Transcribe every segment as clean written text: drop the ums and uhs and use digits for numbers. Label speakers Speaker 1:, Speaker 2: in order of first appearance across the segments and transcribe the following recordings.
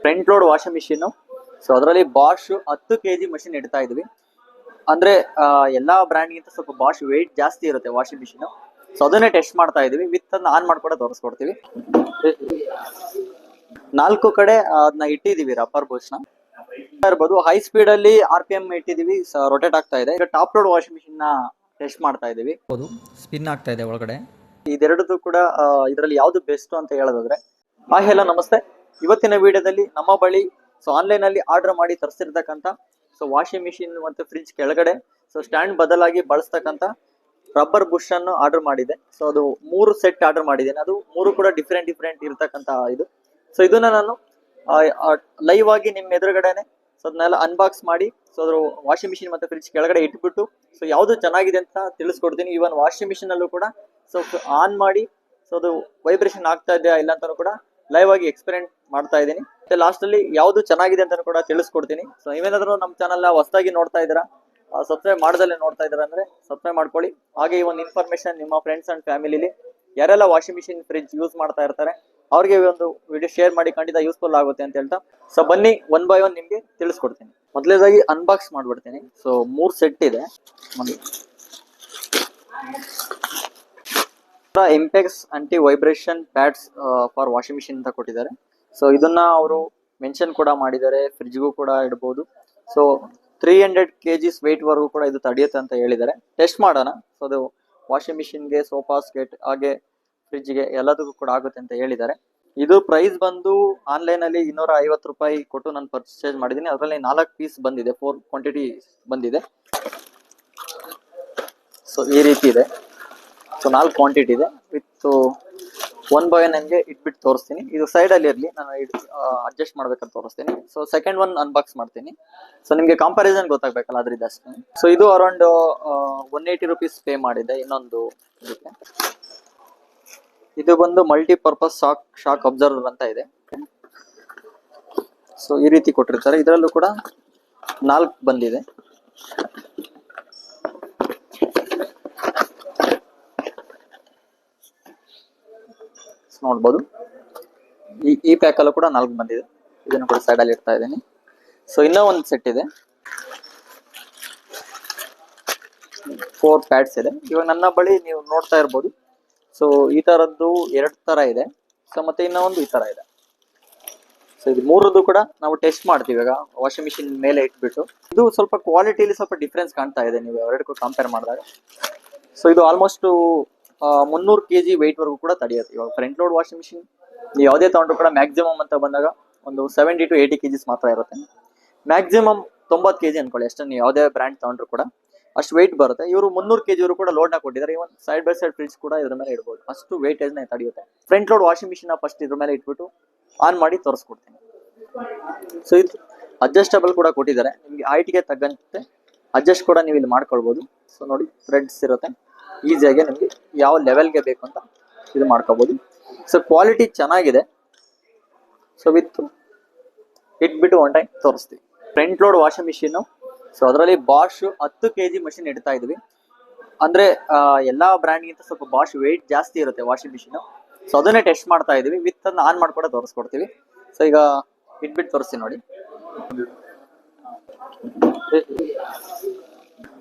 Speaker 1: Front load washing machine. So ಅದರಲ್ಲಿ Bosch 10 kg machine ಇಡ್ತಾ ಇದ್ವಿ. ಅಂದ್ರೆ ಎಲ್ಲಾ ಬ್ರ್ಯಾಂಡ್ ಗಿಂತ ಸ್ವಲ್ಪ ಬಾಷ್ ವೆಯ್ಟ್ ಜಾಸ್ತಿ ಇರುತ್ತೆ ವಾಷಿಂಗ್ ಮಿಷಿನ್. ಸೊ ಅದನ್ನೇ ಟೆಸ್ಟ್ ಮಾಡ್ತಾ ಇದೀವಿ. ವಿತ್ ಅನ್ನ ಆನ್ ಮಾಡ್ಕೊಂಡು ತೋರಿಸ್ಕೊಡ್ತೀವಿ. 4 ಕಡೆ ಅದನ್ನ ಇಟ್ಟಿದೀವಿ ರಬ್ಬರ್ ಬುಷ್ ನ ಇರ್ಬೋದು. ಹೈ ಸ್ಪೀಡ್ ಅಲ್ಲಿ RPM ಇಟ್ಟಿದೀವಿ, ರೊಟೇಟ್ ಆಗ್ತಾ ಇದೆ. ಈಗ ಟಾಪ್ ಲೋಡ್ ವಾಷಿಂಗ್ ಮಿಷಿನ್ ನ ಟೆಸ್ಟ್ ಮಾಡ್ತಾ ಇದೀವಿ.
Speaker 2: ಸ್ಪಿನ್ ಆಗ್ತಾ ಇದೆ ಒಳಗಡೆ.
Speaker 1: ಇದೆರಡದು ಕೂಡ ಇದರಲ್ಲಿ ಯಾವ್ದು ಬೆಸ್ಟ್ ಅಂತ ಹೇಳೋದಾದ್ರೆ, ಹಲೋ ನಮಸ್ತೆ. ಇವತ್ತಿನ ವಿಡಿಯೋದಲ್ಲಿ ನಮ್ಮ ಬಳಿ ಆನ್ಲೈನ್ ಅಲ್ಲಿ ಆರ್ಡರ್ ಮಾಡಿ ತರಿಸಿರ್ತಕ್ಕಂಥ ವಾಷಿಂಗ್ ಮಿಷಿನ್ ಮತ್ತೆ ಫ್ರಿಡ್ಜ್ ಕೆಳಗಡೆ ಸ್ಟ್ಯಾಂಡ್ ಬದಲಾಗಿ ಬಳಸ್ತಕ್ಕಂಥ ರಬ್ಬರ್ ಬುಷ್ ಅನ್ನು ಆರ್ಡರ್ ಮಾಡಿದೆ. ಸೊ ಅದು 3 ಸೆಟ್ ಆರ್ಡರ್ ಮಾಡಿದ್ದೇನೆ. ಅದು 3 ಕೂಡ ಡಿಫ್ರೆಂಟ್ ಇರ್ತಕ್ಕಂಥ ಇದು. ಸೊ ಇದನ್ನ ನಾನು ಲೈವ್ ಆಗಿ ನಿಮ್ಮ ಎದುರುಗಡೆನೆ ಅದನ್ನೆಲ್ಲ ಅನ್ಬಾಕ್ಸ್ ಮಾಡಿ ಅದ್ರ ವಾಷಿಂಗ್ ಮಿಷಿನ್ ಮತ್ತೆ ಫ್ರಿಡ್ಜ್ ಕೆಳಗಡೆ ಇಟ್ಬಿಟ್ಟು ಯಾವ್ದು ಚೆನ್ನಾಗಿದೆ ಅಂತ ತಿಳಿಸ್ಕೊಡ್ತೀನಿ. ಇವನ್ ವಾಷಿಂಗ್ ಮಿಷಿನ್ ಅಲ್ಲೂ ಕೂಡ ಆನ್ ಮಾಡಿ ಅದು ವೈಬ್ರೇಷನ್ ಆಗ್ತಾ ಇದೆಯಾ ಇಲ್ಲ ಅಂತಾನು ಕೂಡ ಲೈವ್ ಆಗಿ ಎಕ್ಸ್ಪೆರಿಮೆಂಟ್ ಮಾಡ್ತಾ ಇದ್ದೀನಿ. ಮತ್ತೆ ಲಾಸ್ಟ್ ಅಲ್ಲಿ ಯಾವ್ದು ಚೆನ್ನಾಗಿದೆ ಅಂತ ಕೂಡ ತಿಳಿಸ್ಕೊಡ್ತೀನಿ. ಸೊ ನೀವೇನಾದ್ರೂ ನಮ್ಮ ಚಾನಲ್ ಹೊಸದಾಗಿ ನೋಡ್ತಾ ಇದ್ದೀರಾ, ಸಬ್ಸ್ಕ್ರೈಬ್ ಮಾಡ್ದಲ್ಲೇ ನೋಡ್ತಾ ಇದ್ದೀರಾ ಅಂದ್ರೆ ಸಬ್ಸ್ಕ್ರೈಬ್ ಮಾಡ್ಕೊಳ್ಳಿ. ಹಾಗೆ ಈ ಒಂದು ಇನ್ಫಾರ್ಮೇಶನ್ ನಿಮ್ಮ ಫ್ರೆಂಡ್ಸ್ ಅಂಡ್ ಫ್ಯಾಮಿಲಿಲಿ ಯಾರೆಲ್ಲ ವಾಷಿಂಗ್ ಮಿಷಿನ್ ಫ್ರಿಡ್ಜ್ ಯೂಸ್ ಮಾಡ್ತಾ ಇರ್ತಾರೆ ಅವ್ರಿಗೆ ಒಂದು ವಿಡಿಯೋ ಶೇರ್ ಮಾಡಿ, ಖಂಡಿತ ಯೂಸ್ಫುಲ್ ಆಗುತ್ತೆ ಅಂತ ಹೇಳ್ತಾ ಸೊ ಬನ್ನಿ ಒನ್ ಬೈ ಒನ್ ನಿಮ್ಗೆ ತಿಳಿಸ್ಕೊಡ್ತೀನಿ. ಮೊದಲೇದಾಗಿ ಅನ್ಬಾಕ್ಸ್ ಮಾಡ್ಬಿಡ್ತೀನಿ. ಸೊ 3 ಸೆಟ್ ಇದೆ. Impex anti vibration pads for washing machine ಅಂತ ಕೊಟ್ಟಿದ್ದಾರೆ. ಸೊ ಇದನ್ನ ಅವರು ಮೆನ್ಷನ್ ಕೂಡ ಮಾಡಿದ್ದಾರೆ. ಫ್ರಿಡ್ಜ್ಗೂ ಕೂಡ ಇಡಬಹುದು. ಸೊ 300 kgs ವೆಯ್ಟ್ ವರೆಗೂ ಕೂಡ ಇದು ತಡೆಯುತ್ತೆ ಅಂತ ಹೇಳಿದ್ದಾರೆ. ಟೆಸ್ಟ್ ಮಾಡೋಣ. ಸೊ ಅದು ವಾಷಿಂಗ್ ಮಿಷಿನ್ಗೆ, ಸೋಫಾ ಸೆಟ್ ಹಾಗೆ ಫ್ರಿಡ್ಜ್ಗೆ ಎಲ್ಲದಕ್ಕೂ ಕೂಡ ಆಗುತ್ತೆ ಅಂತ ಹೇಳಿದ್ದಾರೆ. ಇದು ಪ್ರೈಸ್ ಬಂದು ಆನ್ಲೈನ್ ಅಲ್ಲಿ 250 ರೂಪಾಯಿ ಕೊಟ್ಟು ನಾನು ಪರ್ಚೇಸ್ ಮಾಡಿದ್ದೀನಿ. ಅದರಲ್ಲಿ 4 ಪೀಸ್ ಬಂದಿದೆ, 4 ಕ್ವಾಂಟಿಟಿ ಬಂದಿದೆ. ಸೊ ಈ ರೀತಿ ಇದೆ. ಸೊ 4 ಕ್ವಾಂಟಿಟಿ ಇದೆ. ವಿತ್ ಒನ್ ಬೈ ಒನ್ ನಿಮಗೆ ಇಟ್ಬಿಟ್ಟು ತೋರಿಸ್ತೀನಿ. ಇದು ಸೈಡ್ ಅಲ್ಲಿ ಇರಲಿ, ನಾನು ಅಡ್ಜಸ್ಟ್ ಮಾಡ್ಬೇಕಂತ ತೋರಿಸ್ತೀನಿ. ಸೊ ಸೆಕೆಂಡ್ ಒನ್ ಅನ್ಬಾಕ್ಸ್ ಮಾಡ್ತೀನಿ. ಸೊ ನಿಮ್ಗೆ ಕಂಪಾರಿಸನ್ ಗೊತ್ತಾಗ್ಬೇಕಲ್ಲ ಅದ್ರಿಂದ ಅಷ್ಟೇ. ಸೊ ಇದು ಅರೌಂಡ್ 180 ರುಪೀಸ್ ಪೇ ಮಾಡಿದೆ. ಇನ್ನೊಂದು ಇದಕ್ಕೆ ಇದು ಬಂದು ಮಲ್ಟಿಪರ್ಪಸ್ ಶಾಕ್ ಅಬ್ಸರ್ವರ್ ಅಂತ ಇದೆ. ಸೊ ಈ ರೀತಿ ಕೊಟ್ಟಿರ್ತಾರೆ. ಇದರಲ್ಲೂ ಕೂಡ 4 ಬಂದಿದೆ. ನೋಡ್ಬೋದು ಈ ಪ್ಯಾಕ್ ಅಲ್ಲೂ ಕೂಡ 4 ಬಂದಿದೆ. ಇದನ್ನು ಕೂಡ ಸೈಡ್ ಅಲ್ಲಿ ಇಡ್ತಾ ಇದ್ದೀನಿ. ಸೊ ಇನ್ನೂ ಒಂದು ಸೆಟ್ ಇದೆ. 4 ಪ್ಯಾಡ್ಸ್ ಇದೆ. ಇವಾಗ ನನ್ನ ಬಳಿ ನೀವು ನೋಡ್ತಾ ಇರ್ಬೋದು. ಸೊ ಈ ತರದ್ದು 2 ತರ ಇದೆ. ಸೊ ಮತ್ತೆ ಇನ್ನೂ ಒಂದು ಈ ತರ ಇದೆ. ಸೊ ಇದು 3 ಕೂಡ ನಾವು ಟೆಸ್ಟ್ ಮಾಡ್ತೀವಿ ಇವಾಗ ವಾಷಿಂಗ್ ಮಿಷಿನ್ ಮೇಲೆ ಇಟ್ಬಿಟ್ಟು. ಇದು ಸ್ವಲ್ಪ ಕ್ವಾಲಿಟಿಲಿ ಸ್ವಲ್ಪ ಡಿಫ್ರೆನ್ಸ್ ಕಾಣ್ತಾ ಇದೆ ನೀವು ಎರಡಕ್ಕೂ ಕಂಪೇರ್ ಮಾಡಿದಾಗ. ಸೊ ಇದು ಆಲ್ಮೋಸ್ಟ್ 300 kg ವೆಯ್ಟ್ ವರೆಗೂ ಕೂಡ ತಡೆಯುತ್ತೆ. ಇವಾಗ ಫ್ರಂಟ್ ಲೋಡ್ ವಾಷಿಂಗ್ ಮಿಷಿನ್ ಯಾವುದೇ ತಗೊಂಡ್ರು ಕೂಡ ಮ್ಯಾಕ್ಸಿಮಮ್ ಅಂತ ಬಂದಾಗ ಒಂದು 70 to 80 kgs ಮಾತ್ರ ಇರುತ್ತೆ. ಮ್ಯಾಕ್ಸಿಮಮ್ 90 kg ಅನ್ಕೊಳ್ಳಿ ಅಷ್ಟೇ. ನೀವು ಯಾವುದೇ ಬ್ರ್ಯಾಂಡ್ ತಗೊಂಡ್ರು ಕೂಡ ಅಷ್ಟು ವೆಯ್ಟ್ ಬರುತ್ತೆ. ಇವರು 300 kg ವರೆಗೂ ಕೂಡ ಲೋಡ್ ನ ಕೊಟ್ಟಿದ್ದಾರೆ. Even side by side fridge ಕೂಡ ಇದ್ರ ಮೇಲೆ ಇಡಬಹುದು. ಅಷ್ಟು ವೇಟೇಜ್ ನ ತಡೆಯುತ್ತೆ. Front load washing machine first ಇದ್ರ ಮೇಲೆ ಇಟ್ಬಿಟ್ಟು ಆನ್ ಮಾಡಿ ತೋರಿಸ್ಕೊಡ್ತೀನಿ. ಸೊ ಇದು ಅಡ್ಜಸ್ಟಬಲ್ ಕೂಡ ಕೊಟ್ಟಿದ್ದಾರೆ. ನಿಮ್ಗೆ ಹೈಟ್ಗೆ ತಕ್ಕಂತೆ ಅಡ್ಜಸ್ಟ್ ಕೂಡ ನೀವು ಇಲ್ಲಿ ಮಾಡ್ಕೊಳ್ಬಹುದು. ಸೊ ನೋಡಿ ಥ್ರೆಡ್ಸ್ ಇರುತ್ತೆ. ಈಸಿಯಾಗಿ ನಿಮ್ಗೆ ಯಾವ ಲೆವೆಲ್ಗೆ ಬೇಕು ಅಂತ ಇದು ಮಾಡ್ಕೋಬಹುದು. ಸೊ ಕ್ವಾಲಿಟಿ ಚೆನ್ನಾಗಿದೆ. ಸೊ ವಿತ್ ಇಟ್ಬಿಟ್ಟು ಒನ್ ಟೈಮ್ ತೋರಿಸ್ತೀವಿ. Front load washing machine. So ಅದರಲ್ಲಿ ಬಾಷ್ 10 kg ಮಷಿನ್ ಇಡ್ತಾ ಇದ್ವಿ. ಅಂದ್ರೆ ಎಲ್ಲಾ ಬ್ರ್ಯಾಂಡ್ ಗಿಂತ ಸ್ವಲ್ಪ ಬಾಷ್ ವೆಯ್ಟ್ ಜಾಸ್ತಿ ಇರುತ್ತೆ ವಾಷಿಂಗ್ ಮಿಷಿನ್. ಸೊ ಅದನ್ನೇ ಟೆಸ್ಟ್ ಮಾಡ್ತಾ ಇದೀವಿ. ವಿತ್ ಅನ್ನ ಆನ್ ಮಾಡ್ಕೊಂಡು ತೋರಿಸ್ಕೊಡ್ತೀವಿ. ಸೊ ಈಗ ಇಟ್ಬಿಟ್ಟು ತೋರಿಸ್ತೀನಿ ನೋಡಿ.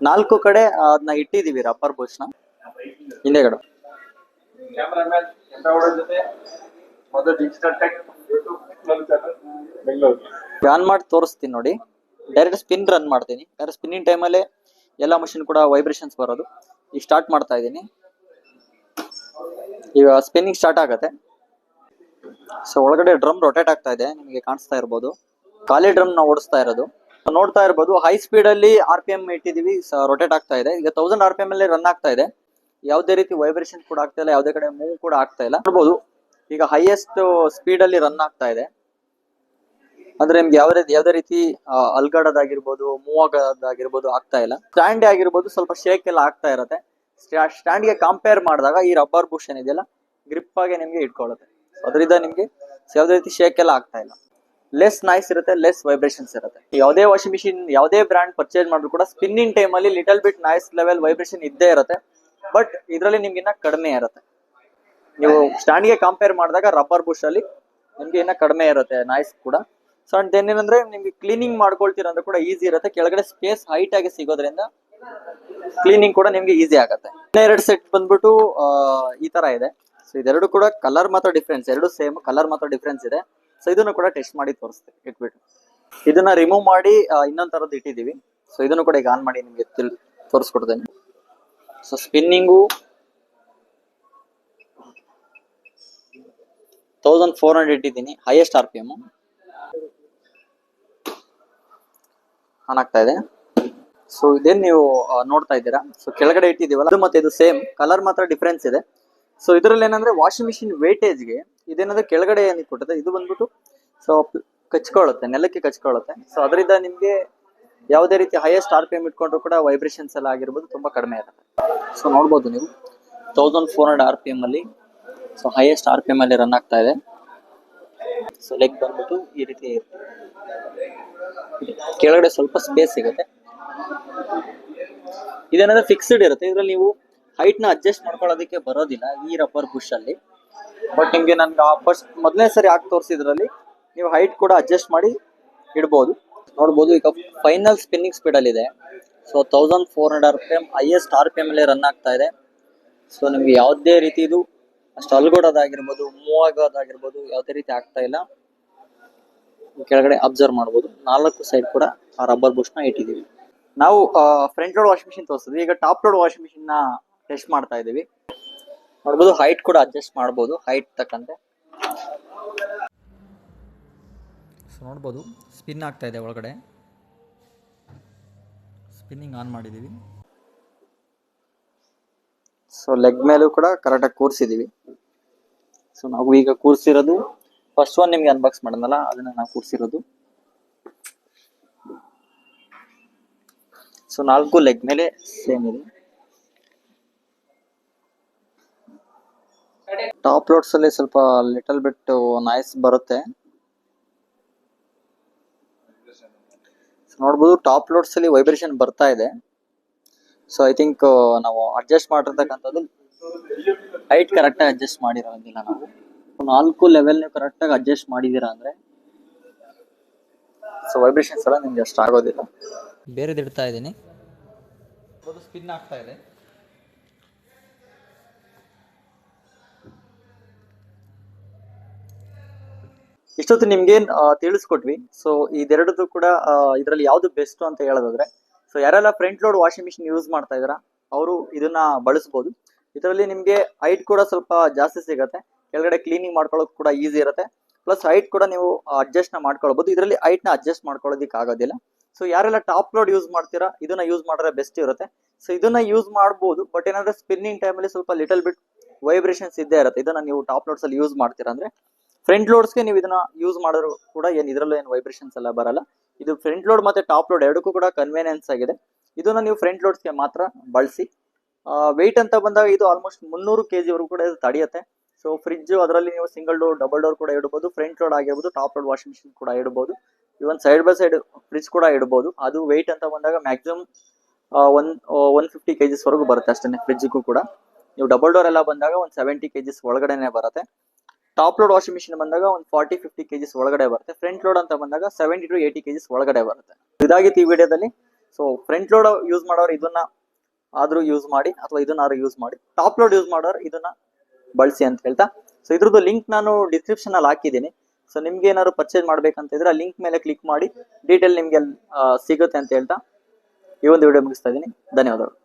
Speaker 1: 4 ಕಡೆ ಅದನ್ನ ಇಟ್ಟಿದೀವಿ ರಬ್ಬರ್ ಬುಷ್ ನ ಹಿಂದೆಗಡೆ. ಆನ್ ಮಾಡಿ ತೋರಿಸ್ತೀನಿ ನೋಡಿ. ಡೈರೆಕ್ಟ್ ಸ್ಪಿನ್ ರನ್ ಮಾಡ್ತೀನಿ. ಸ್ಪಿನ್ನಿಂಗ್ ಟೈಮಲ್ಲೇ ಎಲ್ಲ ಮಷಿನ್ ಕೂಡ ವೈಬ್ರೇಷನ್ಸ್ ಬರೋದು. ಈಗ ಸ್ಟಾರ್ಟ್ ಮಾಡ್ತಾ ಇದ್ದೀನಿ. ಈಗ ಸ್ಪಿನ್ನಿಂಗ್ ಸ್ಟಾರ್ಟ್ ಆಗುತ್ತೆ. ಸೊ ಒಳಗಡೆ ಡ್ರಮ್ ರೊಟೇಟ್ ಆಗ್ತಾ ಇದೆ, ನಿಮಗೆ ಕಾಣಿಸ್ತಾ ಇರ್ಬೋದು. ಖಾಲಿ ಡ್ರಮ್ ನಾವು ಓಡಿಸ್ತಾ ಇರೋದು ನೋಡ್ತಾ ಇರ್ಬೋದು. ಹೈ ಸ್ಪೀಡ್ ಅಲ್ಲಿ RPM ಇಟ್ಟಿದೀವಿ, ರೊಟೇಟ್ ಆಗ್ತಾ ಇದೆ. ಈಗ 1000 RPM ಅಲ್ಲಿ ರನ್ ಆಗ್ತಾ ಇದೆ. ಯಾವುದೇ ರೀತಿ ವೈಬ್ರೇಷನ್ ಕೂಡ ಆಗ್ತಾ ಇಲ್ಲ, ಯಾವುದೇ ಕಡೆ ಮೂವ್ ಕೂಡ ಆಗ್ತಾ ಇಲ್ಲ. ನೋಡ್ಬೋದು ಈಗ ಹೈಯೆಸ್ಟ್ ಸ್ಪೀಡ್ ಅಲ್ಲಿ ರನ್ ಆಗ್ತಾ ಇದೆ. ಅಂದ್ರೆ ನಿಮ್ಗೆ ಯಾವ್ದೇ ರೀತಿ ಅಲ್ಗಾಡೋದಾಗಿರ್ಬೋದು, ಮೂವ್ ಆಗೋದಾಗಿರ್ಬೋದು ಆಗ್ತಾ ಇಲ್ಲ. ಸ್ಟ್ಯಾಂಡ್ ಆಗಿರ್ಬೋದು ಸ್ವಲ್ಪ ಶೇಕ್ ಎಲ್ಲ ಆಗ್ತಾ ಇರುತ್ತೆ. ಸ್ಟ್ಯಾಂಡ್ ಗೆ ಕಂಪೇರ್ ಮಾಡಿದಾಗ ಈ ರಬ್ಬರ್ ಬುಷ್ ಏನಿದೆಯಲ್ಲ ಗ್ರಿಪ್ ಆಗಿ ನಿಮ್ಗೆ ಇಟ್ಕೊಳ್ಳುತ್ತೆ. ಅದರಿಂದ ನಿಮ್ಗೆ ಯಾವುದೇ ರೀತಿ ಶೇಕ್ ಎಲ್ಲ ಆಗ್ತಾ ಇಲ್ಲ. ಲೆಸ್ ನಾಯ್ಸ್ ಇರುತ್ತೆ, ಲೆಸ್ ವೈಬ್ರೇಷನ್ಸ್ ಇರುತ್ತೆ. ಯಾವುದೇ ವಾಷಿಂಗ್ ಮಿಷಿನ್ ಯಾವುದೇ ಬ್ರ್ಯಾಂಡ್ ಪರ್ಚೇಸ್ ಮಾಡಿದ್ರು ಕೂಡ ಸ್ಪಿನ್ನಿಂಗ್ ಟೈಮ್ ಅಲ್ಲಿ little bit noise level vibration ಇದ್ದೇ ಇರುತ್ತೆ. ಬಟ್ ಇದರಲ್ಲಿ ನಿಮ್ಗೆ ಇನ್ನ ಕಡಿಮೆ ಇರುತ್ತೆ. ನೀವು ಸ್ಟ್ಯಾಂಡ್ ಗೆ ಕಂಪೇರ್ ಮಾಡಿದಾಗ ರಬ್ಬರ್ ಬುಷ್ ಅಲ್ಲಿ ನಿಮ್ಗೆ ಇನ್ನ ಕಡಿಮೆ ಇರುತ್ತೆ ನಾಯ್ಸ್ ಕೂಡ. ಸೊ ಅಂಡ್ ದೆನ್ ಏನಂದ್ರೆ ನಿಮ್ಗೆ ಕ್ಲೀನಿಂಗ್ ಮಾಡ್ಕೊಳ್ತೀರ ಅಂದ್ರೆ ಕೂಡ ಈಸಿ ಇರುತ್ತೆ, ಕೆಳಗಡೆ ಸ್ಪೇಸ್ ಹೈಟ್ ಆಗಿ ಸಿಗೋದ್ರಿಂದ ಕ್ಲೀನಿಂಗ್ ಕೂಡ ನಿಮ್ಗೆ ಈಸಿ ಆಗುತ್ತೆ. ಎರಡು ಸೆಟ್ ಬಂದ್ಬಿಟ್ಟು ಈ ತರ ಇದೆ. ಸೊ ಇದೆರಡು ಕೂಡ ಕಲರ್ ಮಾತ್ರ ಡಿಫ್ರೆನ್ಸ್, ಎರಡು ಸೇಮ್ ಕಲರ್ ಮಾತ್ರ ಡಿಫ್ರೆನ್ಸ್ ಇದೆ. ಸೊ ಇದನ್ನು ಕೂಡ ಟೆಸ್ಟ್ ಮಾಡಿ ತೋರಿಸ್ತೀವಿ ಇಟ್ಬಿಟ್ಟು. ಇದನ್ನ ರಿಮೂವ್ ಮಾಡಿ ಇನ್ನೊಂದ್ ತರದ್ದು ಇಟ್ಟಿದೀವಿ. ಸೊ ಇದನ್ನು ಕೂಡ ಈಗ ಆನ್ ಮಾಡಿ ನಿಮ್ಗೆ ತೋರಿಸ್ಕೊಡ್ತೇನೆ. ಸೊ ಸ್ಪಿನ್ನಿಂಗು 1400 ಇಟ್ಟಿದ್ದೀನಿ, ಹೈಯೆಸ್ಟ್ RPM ಆನ್ ಆಗ್ತಾ ಇದೆ. ಸೊ ಇದೇನ್ ನೀವು ನೋಡ್ತಾ ಇದ್ದೀರಾ, ಸೊ ಕೆಳಗಡೆ ಇಟ್ಟಿದೀವಲ್ಲ ಅದು ಮತ್ತೆ ಇದು ಸೇಮ್, ಕಲರ್ ಮಾತ್ರ ಡಿಫ್ರೆನ್ಸ್ ಇದೆ. ಸೊ ಇದರಲ್ಲಿ ಏನಂದ್ರೆ ವಾಷಿಂಗ್ ಮಿಷಿನ್ ವೇಟೇಜ್ಗೆ ಇದೇನಂದ್ರೆ ಕೆಳಗಡೆ ಏನಿಗೆ ಕೊಟ್ಟಿದೆ ಇದು ಬಂದ್ಬಿಟ್ಟು ಸೊ ಕಚ್ಕೊಳ್ಳುತ್ತೆ, ನೆಲಕ್ಕೆ ಕಚ್ಕೊಳ್ಳುತ್ತೆ. ಸೊ ಅದರಿಂದ ನಿಮ್ಗೆ ಯಾವುದೇ ರೀತಿ ಹೈಯೆಸ್ಟ್ RPM ಇಟ್ಕೊಂಡ್ರು ಕೂಡ ವೈಬ್ರೇಷನ್ಸ್ ಎಲ್ಲ ಆಗಿರ್ಬೋದು ತುಂಬಾ ಕಡಿಮೆ ಇರುತ್ತೆ. ಸೊ ನೋಡ್ಬೋದು ನೀವು 1400 RPM ಅಲ್ಲಿ ಸೊ ಹೈಯೆಸ್ಟ್ RPM ಅಲ್ಲಿ ರನ್ ಆಗ್ತಾ ಇದೆ. ಸೊ ಲೆಗ್ ಬಂದ್ಬಿಟ್ಟು ಈ ರೀತಿ ಇರುತ್ತೆ, ಕೆಳಗಡೆ ಸ್ವಲ್ಪ ಸ್ಪೇಸ್ ಸಿಗುತ್ತೆ. ಇದೇನಂದ್ರೆ ಫಿಕ್ಸ್ಡ್ ಇರುತ್ತೆ, ಇದ್ರಲ್ಲಿ ನೀವು ಹೈಟ್ ನ ಅಡ್ಜಸ್ಟ್ ಮಾಡ್ಕೊಳ್ಳೋದಕ್ಕೆ ಬರೋದಿಲ್ಲ ಈ ರಬ್ಬರ್ ಬುಷ್ ಅಲ್ಲಿ. ಬಟ್ ನಿಮ್ಗೆ ನನ್ಗೆ ಫಸ್ಟ್ ಮೊದಲನೇ ಸರಿ ಹಾಕಿ ತೋರಿಸಿದ್ರಲ್ಲಿ ನೀವು ಹೈಟ್ ಕೂಡ ಅಡ್ಜಸ್ಟ್ ಮಾಡಿ ಇಡ್ಬೋದು. ನೋಡ್ಬೋದು ಈಗ ಫೈನಲ್ ಸ್ಪಿನ್ನಿಂಗ್ ಸ್ಪೀಡ್ ಅಲ್ಲಿ ಇದೆ. ಸೊ 1400 RPM ಹೈಯೆಸ್ಟ್ RPM ಅಲ್ಲಿ ರನ್ ಆಗ್ತಾ ಇದೆ. ಸೊ ನಿಮ್ಗೆ ಯಾವುದೇ ರೀತಿ ಇದು ಅಷ್ಟು ಅಲ್ಗೋಡೋದಾಗಿರ್ಬೋದು, ಮೂವ್ ಆಗೋದಾಗಿರ್ಬೋದು ಯಾವುದೇ ರೀತಿ ಆಗ್ತಾ ಇಲ್ಲ. ಕೆಳಗಡೆ ಅಬ್ಸರ್ವ್ ಮಾಡ್ಬೋದು 4 ಸೈಡ್ ಕೂಡ ಆ ರಬ್ಬರ್ ಬುಷ್ ನ ಇಟ್ಟಿದೀವಿ. ನಾವು ಫ್ರಂಟ್ ಲೋಡ್ ವಾಷಿಂಗ್ ಮಿಷಿನ್ ತೋರಿಸಿದ್ವಿ, ಈಗ ಟಾಪ್ ಲೋಡ್ ವಾಷಿಂಗ್ ಮಿಷಿನ್ ನ ಟೆಸ್ಟ್ ಮಾಡ್ತಾ ಇದೀವಿ. ನೋಡ್ಬೋದು ಹೈಟ್ ಕೂಡ ಅಡ್ಜಸ್ಟ್ ಮಾಡ್ಬೋದು ಹೈಟ್ ತಕ್ಕಂತೆ.
Speaker 2: ಸೊ ನೋಡ್ಬೋದು ಸ್ಪಿನ್ ಆಗ್ತಾ ಇದೆ ಒಳಗಡೆ, ಸ್ಪಿನ್ನಿಂಗ್ ಆನ್ ಮಾಡಿದ್ದೀವಿ.
Speaker 1: ಸೊ ಲೆಗ್ ಮೇಲೂ ಕೂಡ ಕರೆಕ್ಟಾಗಿ ಕೂರಿಸಿದೀವಿ. ಸೊ ನಾವು ಈಗ ಕೂರಿಸಿರೋದು ಫಸ್ಟ್ ಒನ್ ನಿಮ್ಗೆ ಅನ್ಬಾಕ್ಸ್ ಮಾಡೋದಲ್ಲ ಅದನ್ನ ನಾವು ಕೂರಿಸಿರೋದು. ಸೊ 4 ಲೆಗ್ ಮೇಲೆ ಸೇಮ್ ಇದೆ. ಟಾಪ್ ಲೋಡ್ಸ್ ಅಲ್ಲಿ ಸ್ವಲ್ಪ ಲಿಟಲ್ ಬಿಟ್ ನಾಯ್ಸ್ ಬರುತ್ತೆ. ನೋಡ್ಬೋದು ಟಾಪ್ ಲೋಡ್ಸ್ ಅಲ್ಲಿ ವೈಬ್ರೇಷನ್ ಬರ್ತಾ ಇದೆ. ಸೊ ಐ ಥಿಂಕ್ ನಾವು ಅಡ್ಜಸ್ಟ್ ಮಾಡಿರ್ತಕ್ಕಂಥದ್ದು ಹೈಟ್ ಕರೆಕ್ಟಾಗಿ ಅಡ್ಜಸ್ಟ್ ಮಾಡಿರೋದಿಲ್ಲ. ನಾವು 4 ಲೆವೆಲ್ ನೀವು ಕರೆಕ್ಟಾಗಿ ಅಡ್ಜಸ್ಟ್ ಮಾಡಿದೀರಾ ಅಂದ್ರೆ ಸೊ ವೈಬ್ರೇಷನ್ಸ್ ಎಲ್ಲ ನಿಮ್ಗೆ ಅಷ್ಟು ಆಗೋದಿಲ್ಲ.
Speaker 2: ಬೇರೆದು ಇಡ್ತಾ ಇದ್ದೀನಿ, ಸ್ಪಿನ್ ಆಗ್ತಾ ಇದೆ.
Speaker 1: ಇಷ್ಟೊತ್ತು ನಿಮ್ಗೆ ತಿಳಿಸ್ಕೊಟ್ವಿ. ಸೊ ಇದೆರಡದು ಕೂಡ ಇದರಲ್ಲಿ ಯಾವ್ದು ಬೆಸ್ಟ್ ಅಂತ ಹೇಳೋದಾದ್ರೆ, ಸೊ ಯಾರೆಲ್ಲ front load washing machine use ಮಾಡ್ತಾ ಇದಾರ ಅವರು ಇದನ್ನ ಬಳಸಬಹುದು. ಇದರಲ್ಲಿ ನಿಮ್ಗೆ ಹೈಟ್ ಕೂಡ ಸ್ವಲ್ಪ ಜಾಸ್ತಿ ಸಿಗುತ್ತೆ, ಕೆಳಗಡೆ ಕ್ಲೀನಿಂಗ್ ಮಾಡ್ಕೊಳ್ಳೋಕೆ ಕೂಡ ಈಸಿ ಇರುತ್ತೆ. ಪ್ಲಸ್ ಹೈಟ್ ಕೂಡ ನೀವು ಅಡ್ಜಸ್ಟ್ ನ ಮಾಡ್ಕೊಳ್ಬಹುದು. ಇದರಲ್ಲಿ ಹೈಟ್ ನ ಅಡ್ಜಸ್ಟ್ ಮಾಡ್ಕೊಳ್ಳೋದಿಕ್ಕೆ ಆಗೋದಿಲ್ಲ. ಸೊ ಯಾರೆಲ್ಲ ಟಾಪ್ ಲೋಡ್ ಯೂಸ್ ಮಾಡ್ತೀರಾ ಇದನ್ನ ಯೂಸ್ ಮಾಡಿದ್ರೆ ಬೆಸ್ಟ್ ಇರುತ್ತೆ. ಸೊ ಇದನ್ನ ಯೂಸ್ ಮಾಡಬಹುದು, ಬಟ್ ಏನಂದ್ರೆ ಸ್ಪಿನ್ನಿಂಗ್ ಟೈಮಲ್ಲಿ ಸ್ವಲ್ಪ ಲಿಟಲ್ ಬಿಟ್ ವೈಬ್ರೇಷನ್ಸ್ ಇದ್ದೇ ಇರುತ್ತೆ. ಇದನ್ನ ನೀವು ಟಾಪ್ ಲೋಡ್ಸ್ ಅಲ್ಲಿ ಯೂಸ್ ಮಾಡ್ತೀರಾ ಅಂದ್ರೆ ಫ್ರಂಟ್ ಲೋಡ್ಸ್ಗೆ ನೀವು ಇದನ್ನ ಯೂಸ್ ಮಾಡಿದ್ರು ಕೂಡ ಇದರಲ್ಲೂ ಏನು ವೈಬ್ರೇಷನ್ಸ್ ಎಲ್ಲ ಬರಲ್ಲ. ಇದು ಫ್ರಂಟ್ ಲೋಡ್ ಮತ್ತೆ ಟಾಪ್ ಲೋಡ್ ಎರಡಕ್ಕೂ ಕೂಡ ಕನ್ವೀನಿಯನ್ಸ್ ಆಗಿದೆ. ಇದನ್ನ ನೀವು ಫ್ರಂಟ್ ಲೋಡ್ಸ್ಗೆ ಮಾತ್ರ ಬಳಸಿ. ವೆಯ್ಟ್ ಅಂತ ಬಂದಾಗ ಇದು ಆಲ್ಮೋಸ್ಟ್ 300 kg ವರೆಗೂ ಕೂಡ ಇದು ತಡೆಯುತ್ತೆ. ಸೊ ಫ್ರಿಡ್ಜ್ ಅದರಲ್ಲಿ ನೀವು ಸಿಂಗಲ್ ಡೋರ್ ಡಬಲ್ ಡೋರ್ ಕೂಡ ಇಡಬಹುದು, ಫ್ರಂಟ್ ಲೋಡ್ ಆಗಿರ್ಬೋದು, ಟಾಪ್ ಲೋಡ್ ವಾಷಿಂಗ್ ಮಿಷಿನ್ ಕೂಡ ಇಡಬಹುದು, ಇವನ್ ಸೈಡ್ ಬೈ ಸೈಡ್ ಫ್ರಿಡ್ಜ್ ಕೂಡ ಇಡಬಹುದು. ಅದು ವೆಯ್ಟ್ ಅಂತ ಬಂದಾಗ ಮ್ಯಾಕ್ಸಿಮಮ್ 150 kgs ವರೆಗೂ ಬರುತ್ತೆ ಅಷ್ಟೇ. ಫ್ರಿಡ್ಜ್ಗೂ ಕೂಡ ನೀವು ಡಬಲ್ ಡೋರ್ ಎಲ್ಲ ಬಂದಾಗ ಒಂದು 70 kgs ಒಳಗಡೆನೆ ಬರುತ್ತೆ. ಟಾಪ್ ಲೋಡ್ ವಾಷಿಂಗ್ ಮಿಷಿನ್ ಬಂದಾಗ ಒಂದು 40-50 kgs ಒಳಗಡೆ ಬರುತ್ತೆ. ಫ್ರಂಟ್ ಲೋಡ್ ಅಂತ ಬಂದಾಗ 70 to 80 kgs ಒಳಗಡೆ ಬರುತ್ತೆ. ಇದಾಗಿತ್ತು ಈ ವಿಡಿಯೋದಲ್ಲಿ. ಸೊ ಫ್ರಂಟ್ ಲೋಡ್ ಯೂಸ್ ಮಾಡೋರು ಇದನ್ನ ಆದ್ರೂ ಯೂಸ್ ಮಾಡಿ, ಅಥವಾ ಇದನ್ನಾದ್ರೂ ಯೂಸ್ ಮಾಡಿ. ಟಾಪ್ ಲೋಡ್ ಯೂಸ್ ಮಾಡೋರು ಇದನ್ನ ಬಳಸಿ ಅಂತ ಹೇಳ್ತಾ, ಸೊ ಇದ್ರದ್ದು ಲಿಂಕ್ ನಾನು ಡಿಸ್ಕ್ರಿಪ್ಷನ್ ಅಲ್ಲಿ ಹಾಕಿದ್ದೀನಿ. ಸೊ ನಿಮ್ಗೆ ಏನಾದ್ರು ಪರ್ಚೇಸ್ ಮಾಡ್ಬೇಕಂತ ಇದ್ರೆ ಆ ಲಿಂಕ್ ಮೇಲೆ ಕ್ಲಿಕ್ ಮಾಡಿ, ಡೀಟೇಲ್ ನಿಮ್ಗೆ ಸಿಗುತ್ತೆ ಅಂತ ಹೇಳ್ತಾ ಈ ಒಂದು ವಿಡಿಯೋ ಮುಗಿಸ್ತಾ ಇದ್ದೀನಿ. ಧನ್ಯವಾದಗಳು.